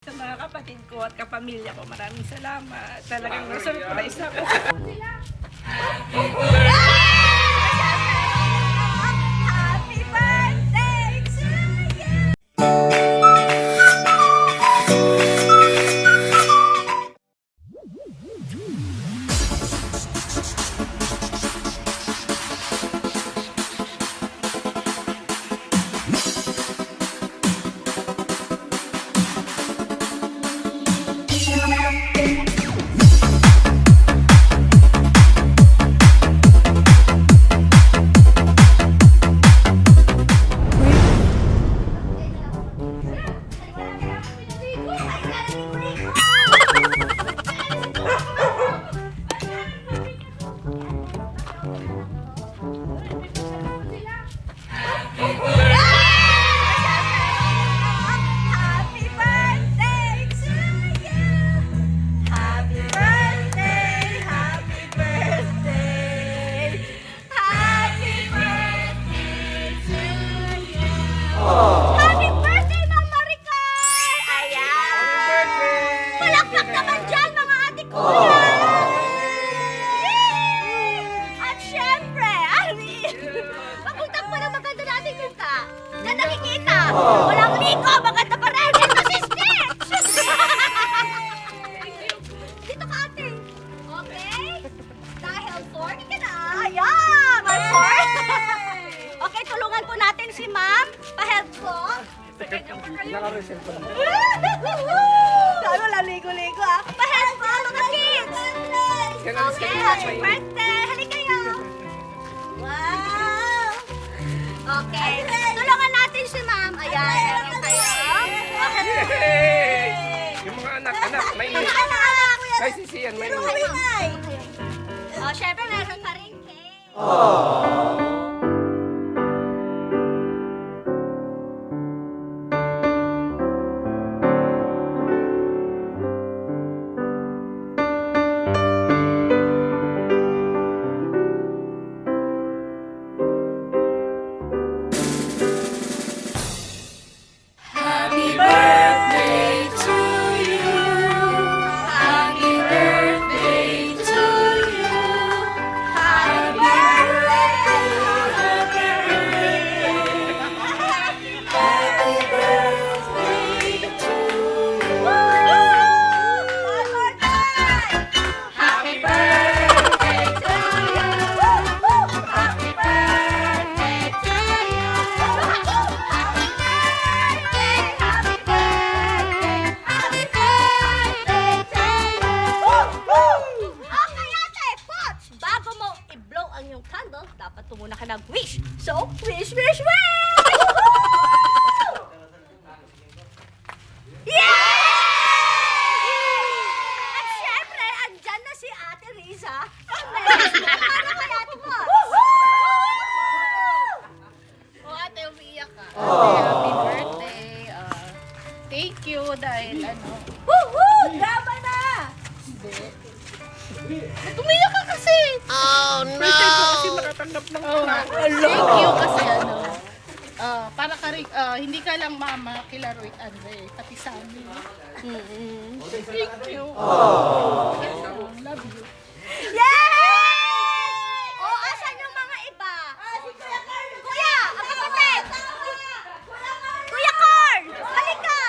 Sa mga kapatid ko at kapamilya ko, maraming salamat. Talagang na-surprise ako. Happy birthday to you! Happy birthday to you! Happy birthday! Happy birthday! Happy birthday to you! Happy birthday, Mama Rica! Ayan! Palakpak naman dyan, mga ate ko! At syempre, pagpuntak pa ng maganda natin yung ka. Na nakikita, walang Rico, maganda pa rin. Ito si Stitch! Dito ka, ate. Okay? Dahil 40 ka na. Ayan! May 4. Okay, tulungan po natin si ma'am. Pa-help po. Naka-reserve pa naman. Sabi wala ligo-ligo ah. Pa-help po, mga kids. Okay, happy birthday. Halika kayo. Wow! Okay, tulungan natin si ma'am. Ayan, meron kayo. Yung mga anak, may Mga anak, may sisiyan, may Oh, syempre meron pa rin cake. Happy birthday to you. Happy birthday to you. Happy birthday! Happy birthday to you. Happy birthday to you. Happy birthday to you. Happy birthday, happy birthday, happy birthday to you. Okay, ate, Pots! Bago mo i-blow ang iyong candle, dapat po muna ka nag-wish. So, wish, wish, wish! Yay! At syempre, andyan na si Ate Riza. Para kay Ate Pots. Oh, ate, umiiyak ka. Ate, happy birthday. Thank you dahil Woohoo! Drama na! Ba't umiiyak ka kasi? First time ko kasi makatanggap ng Thank you kasi para ka rin, hindi ka lang mama kila Roy at Andre, pati sa amin. Thank you. Love you. Yay! O, asan yung mga iba? Kuya, ang kapatid! Kuya Corn! Halika!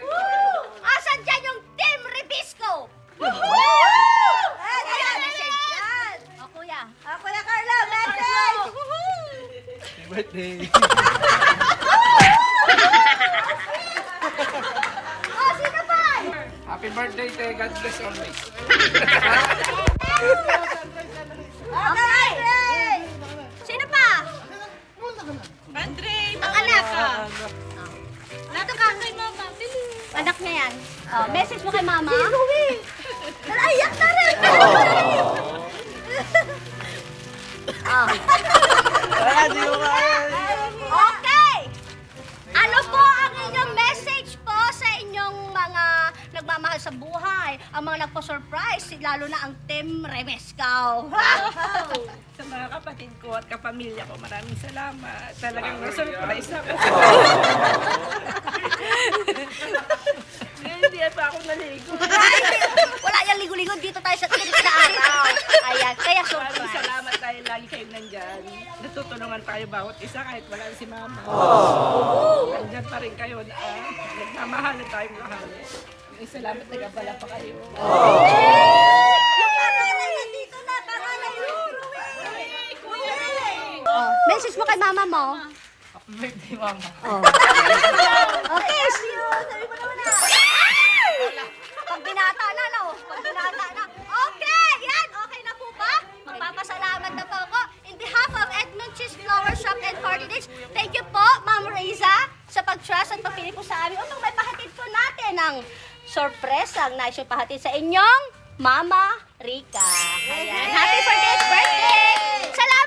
Woo! Asan dyan yung Team Rebisco? Ayan, message yan. O, kuya. Kuya Carlo, message! birthday. O, sino pa? Happy birthday, te. God bless always. Okay! Sino pa? Andre, Ang anak. Dito ka kay mama. Anak niya yan. Message mo kay mama. Naiyak na rin. Okay. Ano po ang inyong message po sa inyong mga nagmamahal sa buhay, ang mga nagpo-surprise, lalo na ang Team Rebisco. sa mga kapatid ko at kapamilya ko, maraming salamat. Talagang na-surprise ako. nagtutulungan tayo bawat isa kahit wala si mama. Nandyan pa rin kayo. Nagmamahalan tayong lahat. Salamat, nagabala pa kayo. Yung panganay nandito na, panganay message mo kay mama mo. Happy birthday, mama. Okay, see you. Sabi mo naman na. Pag binata na, no? Pag binata na. Okay, yan. Okay na po ba? Magpapasalamat na po ako. In behalf of Edmund Cheese Flower Shop and Party Days, thank you po, Ma'am Riza, sa pag-trust at pagpili po sa amin. Upang may pahatid po natin ang sorpresang nais yung pahatid sa inyong Mama Rica. Ayan. Happy 40th birthday! Salamat!